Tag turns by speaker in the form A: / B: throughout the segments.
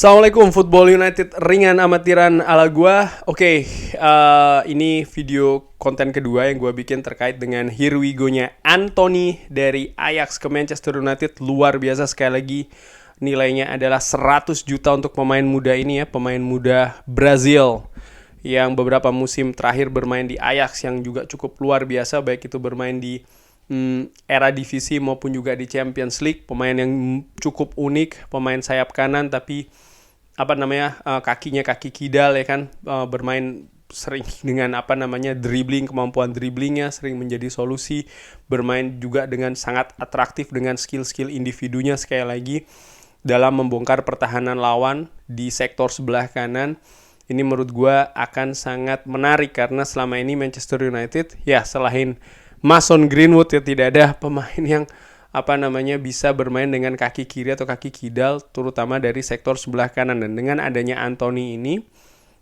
A: Assalamualaikum Football United ringan amatiran ala gua. Ini video konten kedua yang gua bikin terkait dengan Here We Go-nya Antony dari Ajax ke Manchester United. Luar biasa sekali lagi. Nilainya adalah 100 juta untuk pemain muda ini ya, pemain muda Brazil yang beberapa musim terakhir bermain di Ajax yang juga cukup luar biasa, baik itu bermain di era divisi maupun juga di Champions League. Pemain yang cukup unik, pemain sayap kanan tapi kakinya kaki kidal ya kan, bermain sering dengan dribbling, kemampuan dribblingnya sering menjadi solusi, bermain juga dengan sangat atraktif dengan skill-skill individunya sekali lagi dalam membongkar pertahanan lawan di sektor sebelah kanan. Ini menurut gue akan sangat menarik karena selama ini Manchester United ya selain Mason Greenwood ya tidak ada pemain yang bisa bermain dengan kaki kiri atau kaki kidal terutama dari sektor sebelah kanan, dan dengan adanya Antony ini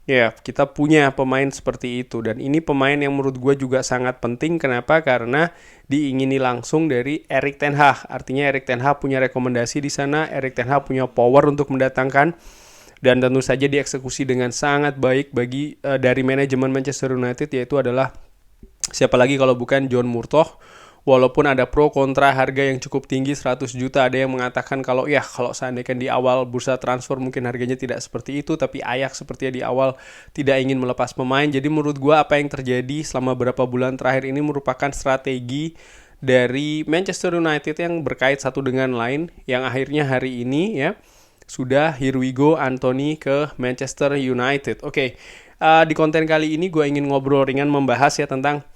A: ya kita punya pemain seperti itu, dan ini pemain yang menurut gue juga sangat penting. Kenapa? Karena diingini langsung dari Erik ten Hag. Artinya Erik ten Hag punya rekomendasi di sana, Erik ten Hag punya power untuk mendatangkan, dan tentu saja dieksekusi dengan sangat baik bagi dari manajemen Manchester United, yaitu adalah siapa lagi kalau bukan John Murtough. Walaupun ada pro kontra harga yang cukup tinggi 100 juta, ada yang mengatakan kalau seandainya di awal bursa transfer mungkin harganya tidak seperti itu, tapi Ajax sepertinya di awal tidak ingin melepas pemain. Jadi menurut gue apa yang terjadi selama beberapa bulan terakhir ini merupakan strategi dari Manchester United yang berkait satu dengan lain, yang akhirnya hari ini ya sudah Here We Go Antony ke Manchester United. Di konten kali ini gue ingin ngobrol ringan membahas ya tentang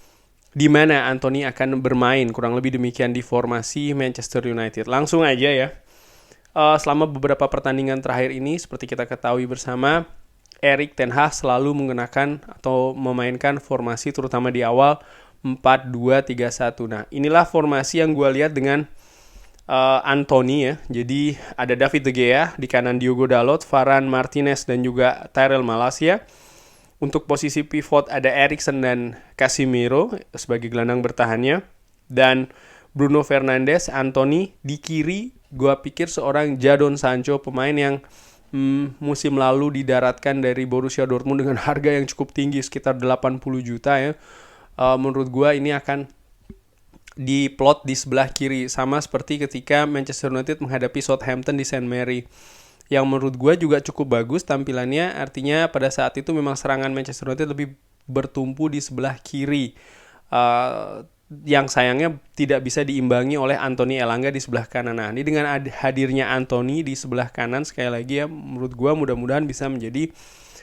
A: di mana Antony akan bermain, kurang lebih demikian di formasi Manchester United. Langsung aja ya. Selama beberapa pertandingan terakhir ini, seperti kita ketahui bersama, Erik ten Hag selalu menggunakan atau memainkan formasi terutama di awal 4-2-3-1. Nah, inilah formasi yang gue lihat dengan Antony ya. Jadi ada David De Gea, di kanan Diogo Dalot, Varane, Martinez dan juga Tyrell Malacia. Untuk posisi pivot ada Eriksen dan Casemiro sebagai gelandang bertahannya, dan Bruno Fernandes, Antony di kiri. Gua pikir seorang Jadon Sancho, pemain yang musim lalu didaratkan dari Borussia Dortmund dengan harga yang cukup tinggi sekitar 80 juta ya. Menurut gua ini akan diplot di sebelah kiri, sama seperti ketika Manchester United menghadapi Southampton di St. Mary, yang menurut gue juga cukup bagus tampilannya. Artinya pada saat itu memang serangan Manchester United lebih bertumpu di sebelah kiri, yang sayangnya tidak bisa diimbangi oleh Anthony Elanga di sebelah kanan. Nah, ini dengan hadirnya Antony di sebelah kanan sekali lagi ya, menurut gue mudah-mudahan bisa menjadi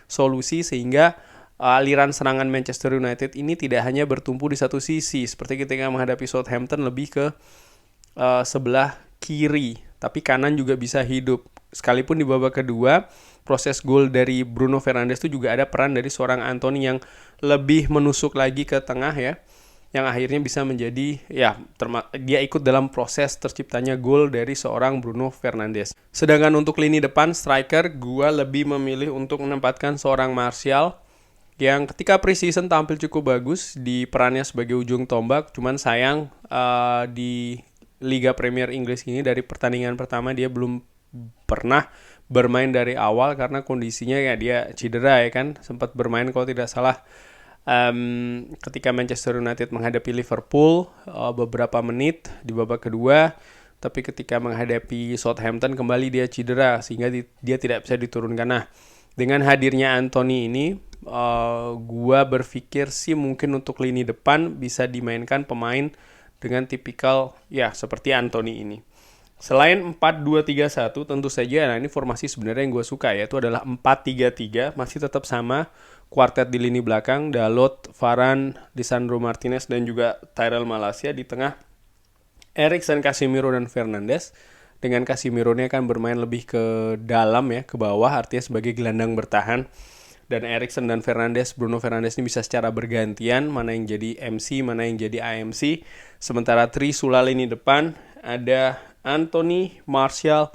A: solusi sehingga aliran serangan Manchester United ini tidak hanya bertumpu di satu sisi seperti ketika menghadapi Southampton, lebih ke sebelah kiri, tapi kanan juga bisa hidup. Sekalipun di babak kedua proses gol dari Bruno Fernandes itu juga ada peran dari seorang Antony yang lebih menusuk lagi ke tengah ya, yang akhirnya bisa menjadi dia ikut dalam proses terciptanya gol dari seorang Bruno Fernandes. Sedangkan untuk lini depan striker, gua lebih memilih untuk menempatkan seorang Martial yang ketika preseason tampil cukup bagus di perannya sebagai ujung tombak. Cuman sayang di Liga Premier Inggris ini dari pertandingan pertama dia belum pernah bermain dari awal karena kondisinya ya dia cedera ya kan. Sempat bermain kalau tidak salah ketika Manchester United menghadapi Liverpool beberapa menit di babak kedua, tapi ketika menghadapi Southampton kembali dia cedera sehingga dia tidak bisa diturunkan. Nah, dengan hadirnya Antony ini gua berpikir sih mungkin untuk lini depan bisa dimainkan pemain dengan tipikal ya seperti Antony ini. Selain 4-2-3-1 tentu saja, nah ini formasi sebenarnya yang gue suka, yaitu adalah 4-3-3, masih tetap sama, kuartet di lini belakang, Dalot, Varane, Lisandro Martinez dan juga Tyrell Malacia. Di tengah Eriksen, Casemiro dan Fernandes. Dengan Casemiro ini akan bermain lebih ke dalam ya, ke bawah, artinya sebagai gelandang bertahan. Dan Eriksen dan Fernandes, Bruno Fernandes ini bisa secara bergantian, mana yang jadi MC, mana yang jadi AMC. Sementara Trisula lini depan ada Antony, Martial,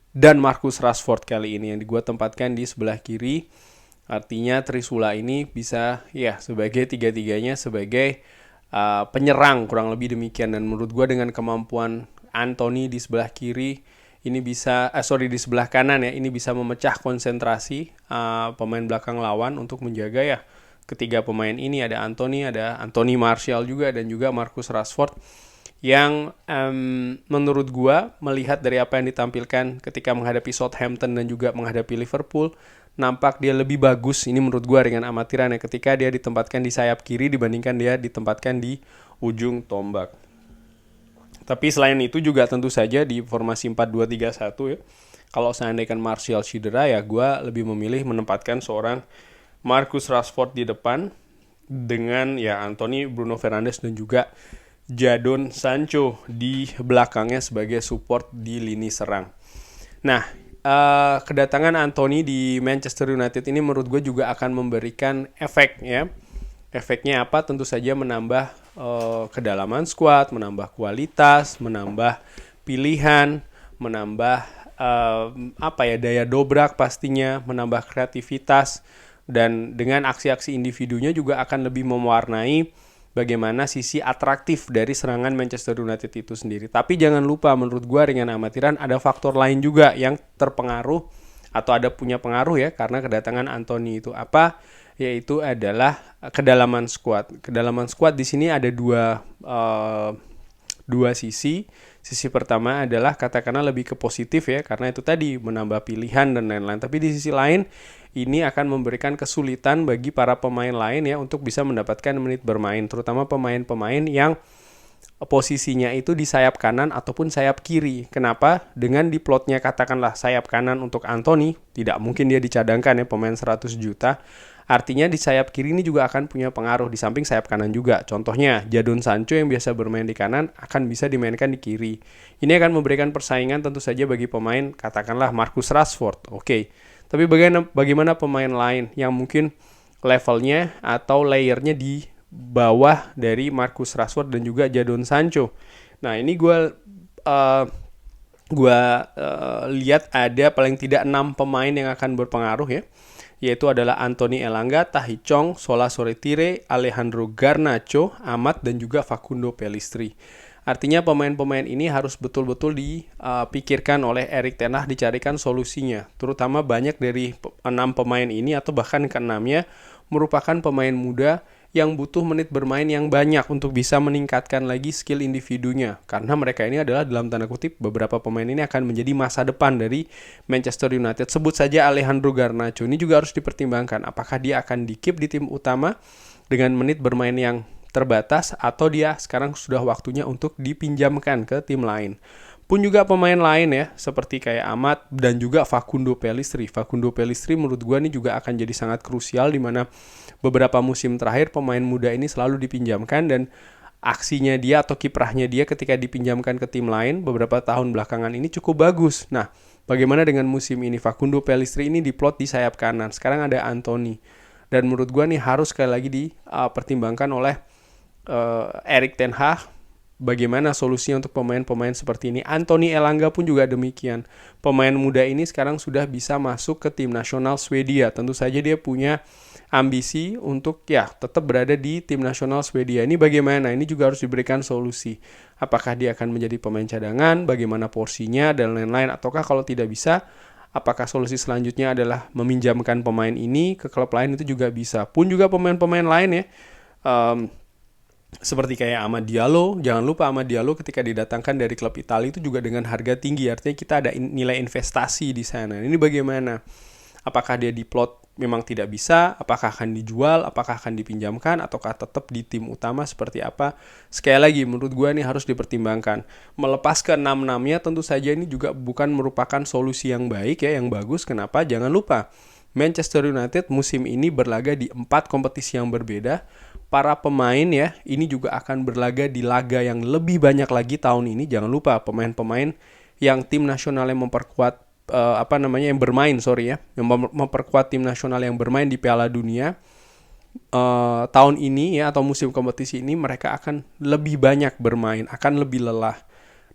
A: dan Marcus Rashford kali ini yang gue tempatkan di sebelah kiri. Artinya Trisula ini bisa ya sebagai tiga-tiganya sebagai penyerang kurang lebih demikian. Dan menurut gue dengan kemampuan Antony di sebelah kiri ini bisa di sebelah kanan ya, ini bisa memecah konsentrasi pemain belakang lawan untuk menjaga ya ketiga pemain ini. Ada Anthony Martial juga, dan juga Marcus Rashford yang menurut gua melihat dari apa yang ditampilkan ketika menghadapi Southampton dan juga menghadapi Liverpool, nampak dia lebih bagus ini menurut gua dengan amatiran ya, ketika dia ditempatkan di sayap kiri dibandingkan dia ditempatkan di ujung tombak. Tapi selain itu juga tentu saja di formasi 4-2-3-1 ya, kalau seandainya Martial cedera ya gue lebih memilih menempatkan seorang Marcus Rashford di depan dengan ya Anthony, Bruno Fernandes dan juga Jadon Sancho di belakangnya sebagai support di lini serang. Nah, kedatangan Anthony di Manchester United ini menurut gue juga akan memberikan efek ya. Efeknya apa? Tentu saja menambah kedalaman skuad, menambah kualitas, menambah pilihan, menambah daya dobrak pastinya, menambah kreativitas, dan dengan aksi-aksi individunya juga akan lebih mewarnai bagaimana sisi atraktif dari serangan Manchester United itu sendiri. Tapi jangan lupa, menurut gua dengan amatiran ada faktor lain juga yang terpengaruh atau ada punya pengaruh ya, karena kedatangan Anthony itu apa? Yaitu adalah kedalaman skuad. Kedalaman skuad di sini ada dua sisi. Sisi pertama adalah katakanlah lebih ke positif ya, karena itu tadi menambah pilihan dan lain-lain. Tapi di sisi lain ini akan memberikan kesulitan bagi para pemain lain ya untuk bisa mendapatkan menit bermain, terutama pemain-pemain yang posisinya itu di sayap kanan ataupun sayap kiri. Kenapa? Dengan diplotnya katakanlah sayap kanan untuk Anthony, tidak mungkin dia dicadangkan ya, pemain 100 juta. Artinya di sayap kiri ini juga akan punya pengaruh di samping sayap kanan juga. Contohnya Jadon Sancho yang biasa bermain di kanan akan bisa dimainkan di kiri. Ini akan memberikan persaingan tentu saja bagi pemain katakanlah Marcus Rashford. Oke. Tapi bagaimana pemain lain yang mungkin levelnya atau layernya di bawah dari Marcus Rashford dan juga Jadon Sancho. Nah, ini gue lihat ada paling tidak 6 pemain yang akan berpengaruh ya, yaitu adalah Anthony Elanga, Tahith Chong, Sola Soretire, Alejandro Garnacho, Amat, dan juga Facundo Pellistri. Artinya pemain-pemain ini harus betul-betul dipikirkan oleh Erik ten Hag, dicarikan solusinya. Terutama banyak dari 6 pemain ini atau bahkan ke-6-nya merupakan pemain muda yang butuh menit bermain yang banyak untuk bisa meningkatkan lagi skill individunya. Karena mereka ini adalah dalam tanda kutip beberapa pemain ini akan menjadi masa depan dari Manchester United. Sebut saja Alejandro Garnacho, ini juga harus dipertimbangkan. Apakah dia akan di-keep di tim utama dengan menit bermain yang terbatas atau dia sekarang sudah waktunya untuk dipinjamkan ke tim lain. Pun juga pemain lain ya, seperti kayak Amat dan juga Facundo Pellistri. Facundo Pellistri menurut gue ini juga akan jadi sangat krusial, di mana beberapa musim terakhir pemain muda ini selalu dipinjamkan dan aksinya dia atau kiprahnya dia ketika dipinjamkan ke tim lain beberapa tahun belakangan ini cukup bagus. Nah, bagaimana dengan musim ini? Facundo Pellistri ini diplot di sayap kanan. Sekarang ada Anthony. Dan menurut gue nih harus sekali lagi dipertimbangkan oleh Erik ten Hag bagaimana solusinya untuk pemain-pemain seperti ini. Anthony Elanga pun juga demikian. Pemain muda ini sekarang sudah bisa masuk ke tim nasional Swedia. Tentu saja dia punya ambisi untuk ya tetap berada di tim nasional Swedia. Ini bagaimana? Ini juga harus diberikan solusi. Apakah dia akan menjadi pemain cadangan, bagaimana porsinya dan lain-lain, ataukah kalau tidak bisa, apakah solusi selanjutnya adalah meminjamkan pemain ini ke klub lain, itu juga bisa. Pun juga pemain-pemain lain ya, seperti kayak Amad Diallo. Jangan lupa Amad Diallo ketika didatangkan dari klub Italia itu juga dengan harga tinggi, artinya kita ada nilai investasi di sana. Ini bagaimana? Apakah dia diplot memang tidak bisa, apakah akan dijual, apakah akan dipinjamkan, ataukah tetap di tim utama seperti apa? Sekali lagi, menurut gue ini harus dipertimbangkan. Melepas ke 6-6-nya tentu saja ini juga bukan merupakan solusi yang baik ya, yang bagus. Kenapa? Jangan lupa, Manchester United musim ini berlaga di 4 kompetisi yang berbeda. Para pemain ya, ini juga akan berlaga di laga yang lebih banyak lagi tahun ini. Jangan lupa, pemain-pemain yang tim nasional yang memperkuat yang memperkuat tim nasional yang bermain di Piala Dunia tahun ini ya, atau musim kompetisi ini, mereka akan lebih banyak bermain, akan lebih lelah.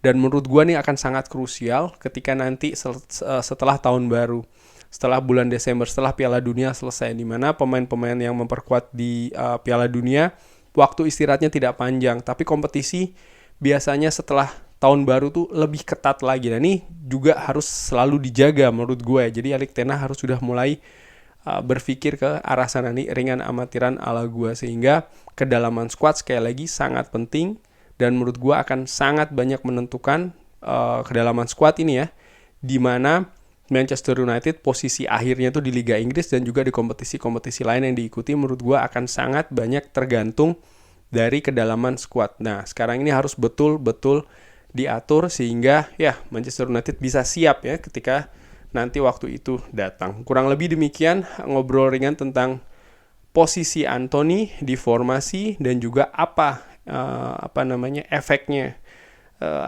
A: Dan menurut gua nih akan sangat krusial ketika nanti setelah tahun baru, setelah bulan Desember, setelah Piala Dunia selesai, di mana pemain-pemain yang memperkuat di Piala Dunia waktu istirahatnya tidak panjang, tapi kompetisi biasanya setelah tahun baru tuh lebih ketat lagi. Nah ini juga harus selalu dijaga menurut gue. Jadi Erik ten Hag harus sudah mulai berpikir ke arah sana nih, ringan amatiran ala gue, sehingga kedalaman squad sekali lagi sangat penting dan menurut gue akan sangat banyak menentukan kedalaman squad ini ya, dimana Manchester United posisi akhirnya tuh di Liga Inggris dan juga di kompetisi-kompetisi lain yang diikuti menurut gue akan sangat banyak tergantung dari kedalaman squad. Nah sekarang ini harus betul-betul diatur sehingga ya Manchester United bisa siap ya ketika nanti waktu itu datang. Kurang lebih demikian ngobrol ringan tentang posisi Anthony di formasi dan juga apa efeknya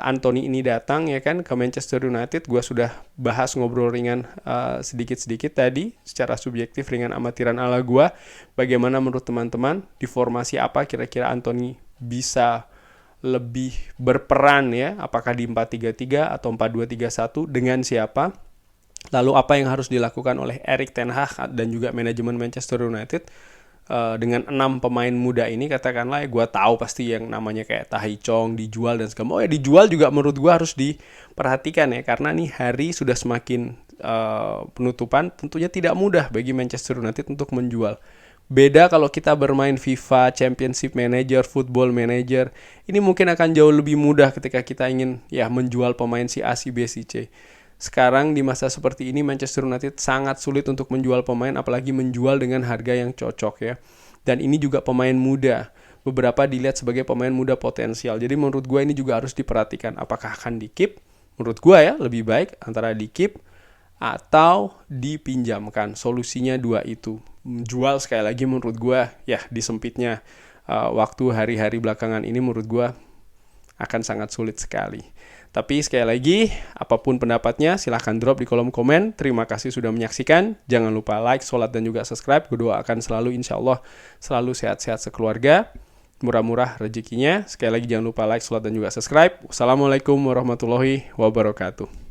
A: Anthony ini datang ya kan ke Manchester United. Gua sudah bahas ngobrol ringan sedikit-sedikit tadi secara subjektif, ringan amatiran ala gua. Bagaimana menurut teman-teman di formasi apa kira-kira Anthony bisa lebih berperan ya, apakah di 4-3-3 atau 4-2-3-1, dengan siapa? Lalu apa yang harus dilakukan oleh Erik ten Hag dan juga manajemen Manchester United dengan 6 pemain muda ini? Katakanlah ya, gue tahu pasti yang namanya kayak Tahi Chong dijual dan segala. Oh ya, dijual juga menurut gue harus diperhatikan ya, karena nih hari sudah semakin penutupan, tentunya tidak mudah bagi Manchester United untuk menjual. Beda kalau kita bermain FIFA, Championship Manager, Football Manager, ini mungkin akan jauh lebih mudah ketika kita ingin ya menjual pemain si A, si B, si C. Sekarang di masa seperti ini Manchester United sangat sulit untuk menjual pemain, apalagi menjual dengan harga yang cocok ya. Dan ini juga pemain muda. Beberapa dilihat sebagai pemain muda potensial. Jadi menurut gue ini juga harus diperhatikan. Apakah akan di-keep? Menurut gue ya lebih baik antara di-keep atau dipinjamkan. Solusinya dua itu. Jual sekali lagi menurut gue ya di sempitnya waktu hari-hari belakangan ini menurut gue akan sangat sulit sekali. Tapi sekali lagi, apapun pendapatnya silahkan drop di kolom komen. Terima kasih sudah menyaksikan. Jangan lupa like, sholat, dan juga subscribe. Gue doakan selalu insya Allah selalu sehat-sehat sekeluarga. Murah-murah rezekinya. Sekali lagi jangan lupa like, sholat, dan juga subscribe. Wassalamualaikum warahmatullahi wabarakatuh.